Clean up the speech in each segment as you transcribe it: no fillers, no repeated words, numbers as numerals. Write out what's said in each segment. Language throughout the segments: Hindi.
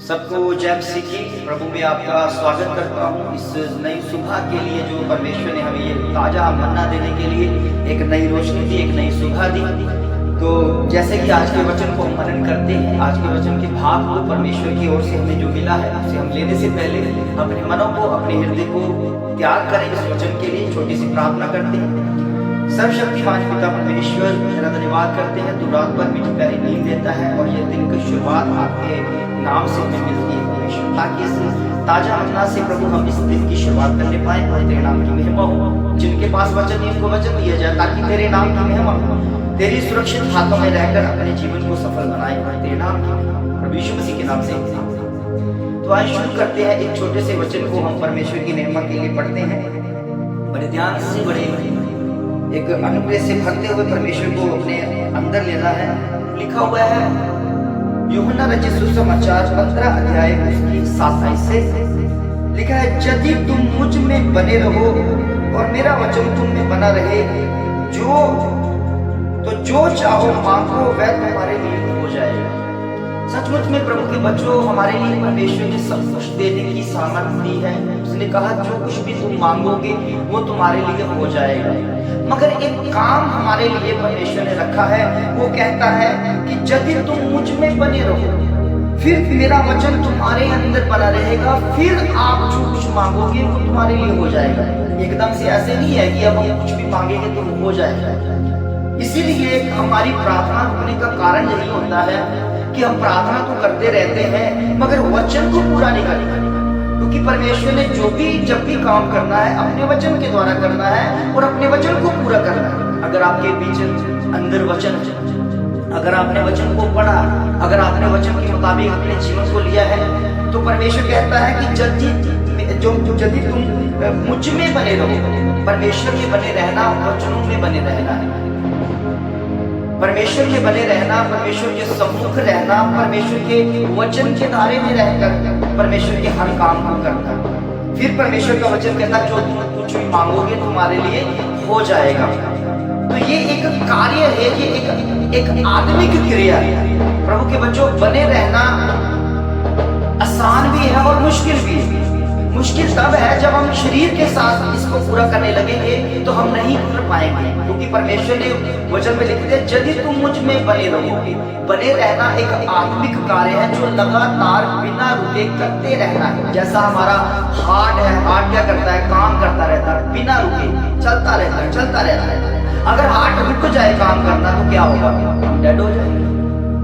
सबको जय मसीह की। प्रभु में आपका स्वागत करता हूँ इस नई सुबह के लिए जो परमेश्वर ने हमें ये ताजा मन्ना देने के लिए एक नई रोशनी दी, एक नई सुबह दी। तो जैसे कि आज के वचन को हम मनन करते हैं, आज के वचन के भाग को परमेश्वर की ओर से हमें जो मिला है उसे हम लेने से पहले अपने मनों को, अपने हृदय को त्याग करें। इस वचन के लिए छोटी सी प्रार्थना करते हैं। सर्वशक्तिमान पिता परमेश्वर, तेरा धन्यवाद करते हैं, तू रात भर मीठी प्यारी नींद देता है और ये दिन की शुरुआत आपके नाम से हमें मिलती है परमेश्वर, ताकि इस ताजा मन्ना से प्रभु हम इस दिन की शुरुआत करने पाए और तेरे नाम की महिमा हो। जिनके पास वचन नहीं उनको वचन दिया जाए ताकि तेरे नाम की महिमा हो, तेरी सुरक्षित हाथों में रहकर अपने जीवन को सफल बनाए और तेरे नाम की प्रभु यीशु मसीह के नाम से। तो आज शुरू करते हैं। एक छोटे से वचन को हम परमेश्वर की महिमा के लिए पढ़ते हैं। बड़े ध्यान से, बड़े एक अनुग्रह से भरते हुए परमेश्वर को अपने अंदर लेना है। लिखा हुआ है यूहन्ना रचित सुसमाचार 15 अध्याय उसकी 7 से लिखा है, यदि तुम मुझ में बने रहो और मेरा वचन तुम में बना रहे, जो चाहो मांगो वह तुम्हारे लिए हो जाएगा। सचमुच में प्रभु के बच्चों, हमारे लिए परमेश्वर ने सब कुछ देने की सामर्थ्य दी है। उसने कहा जो कुछ भी तुम मांगोगे वो तुम्हारे लिए हो जाएगा। मगर एक काम हमारे लिए परमेश्वर ने रखा है, वो कहता है कि यदि तुम मुझ में बने रहो, फिर मेरा वचन तुम्हारे अंदर बना रहेगा, फिर आप जो कुछ मांगोगे वो तुम्हारे लिए हो जाएगा। एकदम से ऐसे नहीं है कि अब हम कुछ भी मांगेंगे तो वो हो जाएगा। इसीलिए हमारी प्रार्थना होने का कारण यही होता है कि हम प्रार्थना तो करते रहते हैं मगर वचन को पूरा नहीं करते, क्योंकि परमेश्वर ने जब भी काम करना है अपने वचन के द्वारा करना है और अपने वचन को पूरा करना है। अगर आपके बीच अंदर वचन, अगर आपने वचन को पढ़ा, अगर आपने वचन के मुताबिक अपने जीवन को लिया है, तो परमेश्वर कहता है कि यदि तुम मुझ में बने रहो, परमेश्वर में बने रहना, वचनों में बने रहना है। परमेश्वर में बने रहना, परमेश्वर के सम्मुख रहना, परमेश्वर के वचन के धारे में रहकर परमेश्वर के हर काम को करना। फिर परमेश्वर का वचन कहता है जो तुम कुछ भी मांगोगे तुम्हारे लिए हो जाएगा। तो ये एक कार्य है, ये एक आत्मिक क्रिया है। प्रभु के बच्चों, बने रहना आसान भी है और मुश्किल भी है। मुश्किल तब है जब हम शरीर के साथ इसको पूरा करने लगेंगे तो हम नहीं कर पाएंगे, क्योंकि परमेश्वर ने वचन में लिख दिया यदि तुम मुझ में बने रहोगे। बने रहना एक आत्मिक कार्य है जो लगातार बिना रुके करते रहना है। जैसा हमारा हार्ट है, हार्ट क्या करता है? काम करता रहता है, बिना रुके चलता रहता है, चलता रहता है। अगर हार्ट रुक जाए काम करना तो क्या होगा? हम डेड हो जाएंगे,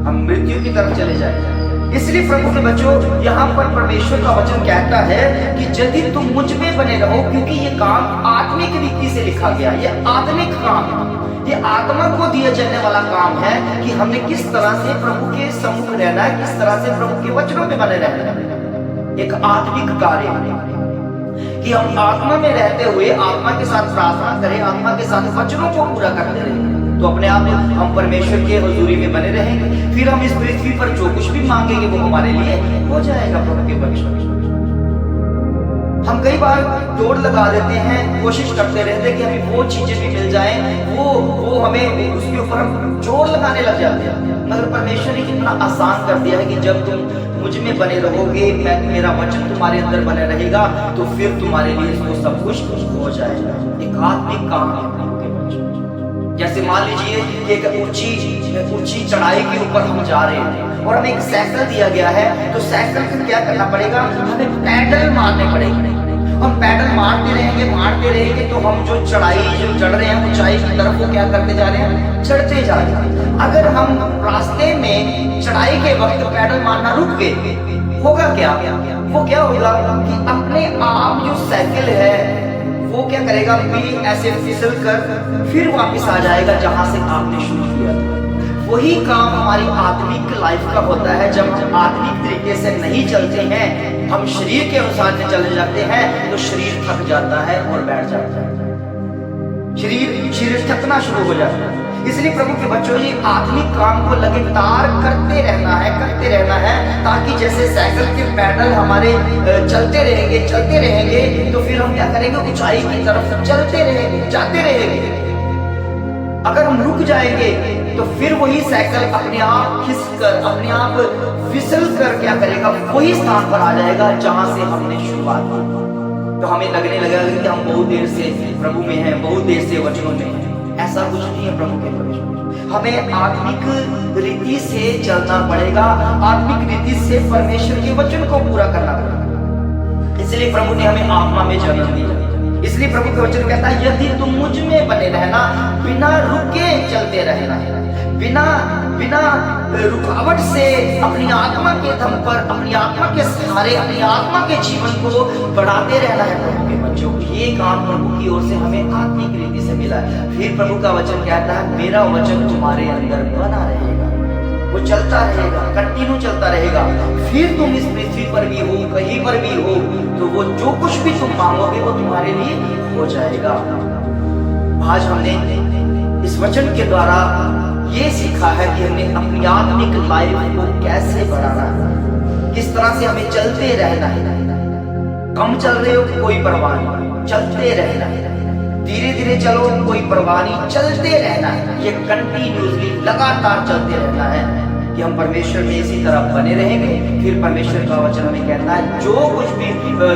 हम मृत्यु की तरफ चले जाएंगे। इसलिए प्रभु के बच्चों, यहाँ पर परमेश्वर का वचन कहता है कि यदि तुम मुझ में बने रहो, क्योंकि ये काम आत्मिक रीति से लिखा गया, ये आत्मिक काम है, ये आत्मा को दिया जाने वाला काम है कि हमने किस तरह से प्रभु के सम्मुख रहना है, किस तरह से प्रभु के वचनों में बने रहना है। एक आत्मिक कार्य है कि हम आत्मा में रहते हुए आत्मा के साथ प्रार्थना करें, आत्मा के साथ वचनों को पूरा करते रहें, तो अपने आप हम परमेश्वर के हुजूरी में बने रहेंगे। फिर हम इस पृथ्वी पर जो कुछ भी मांगेंगे वो हमारे लिए हो जाएगा। प्रभु के बच्चों, हम कई बार दौड़ लगा देते हैं, कोशिश करते रहते हैं कि हमें वो चीजें भी मिल जाएं, वो हमें उसके ऊपर हम जोर लगाने लग जाते हैं। मगर परमेश्वर ने कितना आसान कर दिया है कि जब तुम मुझ में बने रहोगे, मेरा वचन तुम्हारे अंदर बने रहेगा, तो फिर तुम्हारे लिए वो सब कुछ हो जाएगा। एक आत्मिक काम है। जैसे मान लीजिए कि एक ऊंची चढ़ाई के ऊपर हम जा रहे हैं और हमें एक साइकिल दिया गया है, तो साइकिल को क्या करना पड़ेगा? हमें पैडल मारने पड़ेंगे। हम पैडल मारते रहेंगे तो हम जो चढ़ रहे हैं ऊंचाई की तरफ, वो क्या करते जा रहे हैं? चढ़ते जा रहे हैं। अगर हम रास्ते में चढ़ाई के वक्त पैडल मारना रुक गए, होगा क्या? वो क्या होगा कि अपने आप जो साइकिल है वो क्या करेगा? भी ऐसे फिसल कर फिर वापस आ जाएगा जहां से आपने शुरू किया था। वही काम हमारी आत्मिक लाइफ का होता है। जब हम आत्मिक तरीके से नहीं चलते हैं, हम शरीर के अनुसार से चले जाते हैं, तो शरीर थक जाता है और बैठ जाता है। शरीर थकना शुरू हो जाता है। इसलिए प्रभु के बच्चों, ये आत्मिक काम को लगातार करते रहना है, ताकि जैसे साइकिल के पैडल हमारे चलते रहेंगे, तो फिर हम क्या करेंगे? ऊंचाई की तरफ जाते रहेंगे। अगर हम रुक जाएंगे तो फिर वही साइकिल अपने आप खिस कर, अपने आप फिसल कर क्या करेगा, वही स्थान पर आ जाएगा जहां से हमने शुरुआत की। तो हमें लगने लगेगा कि हम बहुत देर से प्रभु में हैं, बहुत देर से वचनों में हैं। ऐसा कुछ नहीं है प्रभु के प्रवेश। हमें आत्मिक रीति से चलना पड़ेगा, आत्मिक रीति से परमेश्वर के वचन को पूरा करना पड़ेगा। इसलिए प्रभु ने हमें आत्मा में जन्म दिया। इसलिए प्रभु का वचन कहता है, यदि तुम मुझ में बने रहना, बिना रुके चलते रहना, बिना रुकावट से अपनी आत्मा के दम पर, अपनी आत्मा के सहारे, अपनी आत्मा के जीवन को बढ़ाते रहना है प्रभु के बच्चों। ये काम प्रभु की ओर से हमें आत्मिक रीति से मिला है। फिर प्रभु का वचन कहता है, मेरा वचन तुम्हारे अंदर बना रहेगा, वो चलता रहेगा, कंटिन्यू चलता रहेगा। फिर तुम इस पृथ्वी पर भी हो, कहीं पर भी हो, तो वो जो कुछ भी तुम मांगोगे वो तुम्हारे लिए हो जाएगा। आज हमने इस वचन के द्वारा ये सीखा है कि हमें अपनी आत्मिक लाइफ को कैसे बढ़ाना है, किस तरह से हमें चलते रहना है। कम चल रहे हो कोई परवाह नहीं, चलते रहना है। धीरे धीरे चलो कोई परवाह नहीं, चलते रहना है। ये कंटिन्यूसली लगातार चलते रहना है कि हम परमेश्वर में इसी तरह बने रहेंगे। फिर परमेश्वर का वचन हमें कहता है, जो कुछ भी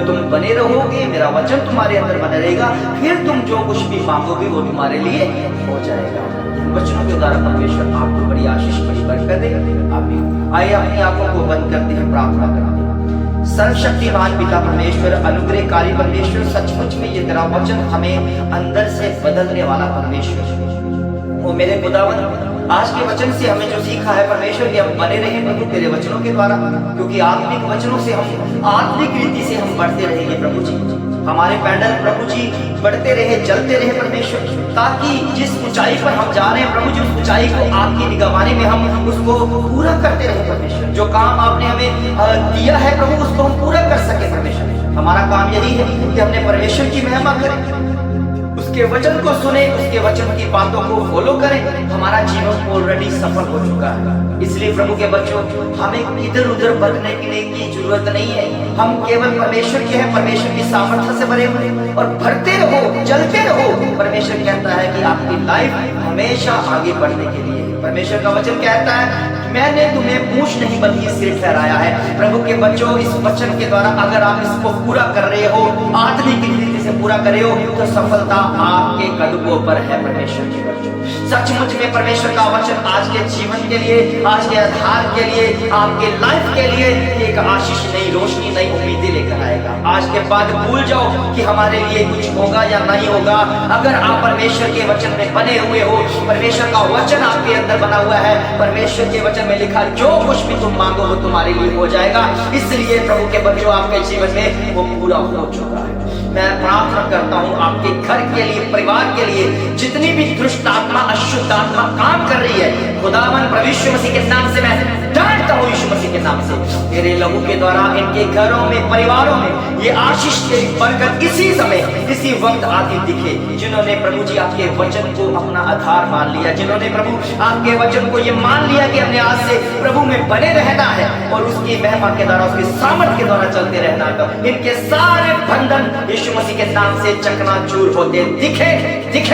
तुम बने रहोगे, मेरा वचन तुम्हारे अंदर बना रहेगा, फिर तुम जो कुछ भी मांगोगे वो तुम्हारे लिए हो जाएगा। वचनों के द्वारा परमेश्वर आपको बड़ी आशीष, बड़ी बरकत दे। आइए अपनी आंखों को बंद करते हैं, प्रार्थना करते हैं। सर्वशक्तिमान पिता परमेश्वर, अनुग्रहकारी परमेश्वर, सचमुच में ये तेरा वचन हमें अंदर से बदलने वाला परमेश्वर। वो मेरे खुदावन, आज के वचन से हमें जो सीखा है परमेश्वर कि हम बने रहे प्रभु तेरे वचनों के द्वारा, क्योंकि आत्मिक वचनों से हम आत्मिक रीति से हम बढ़ते रहेंगे प्रभु जी। हमारे पैडल प्रभु जी बढ़ते रहे, चलते रहे परमेश्वर, ताकि जिस ऊंचाई पर हम जा रहे हैं प्रभु जी, उस ऊंचाई को आपकी निगरानी में हम उसको पूरा करते रहे परमेश्वर। जो काम आपने हमें दिया है प्रभु, उसको हम पूरा कर सके परमेश्वर। हमारा काम यही है कि हमने परमेश्वर की महिमा करें, उसके वचन को सुने, उसके वचन की बातों को फॉलो करें। हमारा जीवन ऑलरेडी सफल हो चुका है। इसलिए प्रभु के बच्चों, हमें इधर उधर भटकने की जरूरत नहीं है। हम केवल परमेश्वर के हैं, परमेश्वर की सामर्थ्य से भरे हुए, और भरते रहो, चलते रहो। परमेश्वर कहता है कि आपकी लाइफ हमेशा आगे बढ़ने के लिए। परमेश्वर का वचन कहता है, मैंने तुम्हें पूंछ नहीं बल्कि सिर ठहराया है। प्रभु के बच्चों, इस वचन के द्वारा अगर आप इसको पूरा कर रहे हो, आत्मिक रीति से पूरा कर रहे हो, तो सफलता आपके कदमों पर है परमेश्वर के बच्चों। सचमुच में परमेश्वर का वचन आज के जीवन के लिए, आज के आधार के लिए, आपके लाइफ के लिए एक आशीष, नई रोशनी, नई उम्मीदें लेकर आएगा। आज के बाद भूल जाओ कि हमारे लिए कुछ होगा या नहीं होगा। अगर आप परमेश्वर के वचन में बने हुए हो, परमेश्वर का वचन आपके अंदर बना हुआ है, परमेश्वर के वचन में लिखा, जो कुछ भी तुम मांगो वो तुम्हारे लिए हो जाएगा। इसलिए प्रभु के बच्चों, आपके जीवन में वो पूरा हो चुका है। मैं प्रार्थना करता हूँ आपके घर के लिए, परिवार के लिए, जितनी भी दुष्ट आत्मा, अशुद्ध आत्मा काम कर रही है, खुदावन प्रभु यीशु मसीह के नाम से मैं डांटता हूँ, यीशु मसीह के नाम से। तेरे लहू के द्वारा इनके घरों में, परिवारों में ये आशीष, तेरी बरकत इसी समय, इसी वक्त आती दिखे। जिन्होंने प्रभु जी आपके वचन को अपना आधार मान लिया, जिन्होंने प्रभु आपके वचन को ये मान लिया कि हमने आज से प्रभु में बने रहना है और उसकी महिमा के द्वारा, उसकी सामर्थ के द्वारा चलते रहना है, तो इनके सारे बंधन यीशु मसीह के नाम से चकनाचूर होते दिखे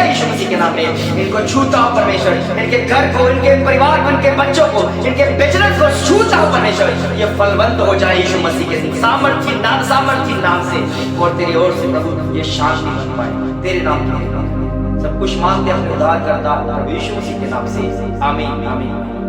यीशु मसीह के नाम में। इनको छूता हो परमेश्वर, इनके घर को, इनके परिवार को, इनके बच्चों को, इनके बिजनेस को छूता हो परमेश्वर। ये फलवंत हो जाए यीशु मसीह के सामर्थी नाम से, और तेरी ओर से प्रभु ये शांति बन पाए। तेरे नाम के सब कुछ मांगते अपने उद्धार करता प्रभु यीशु मसीह के नाम से, आमीन आमीन।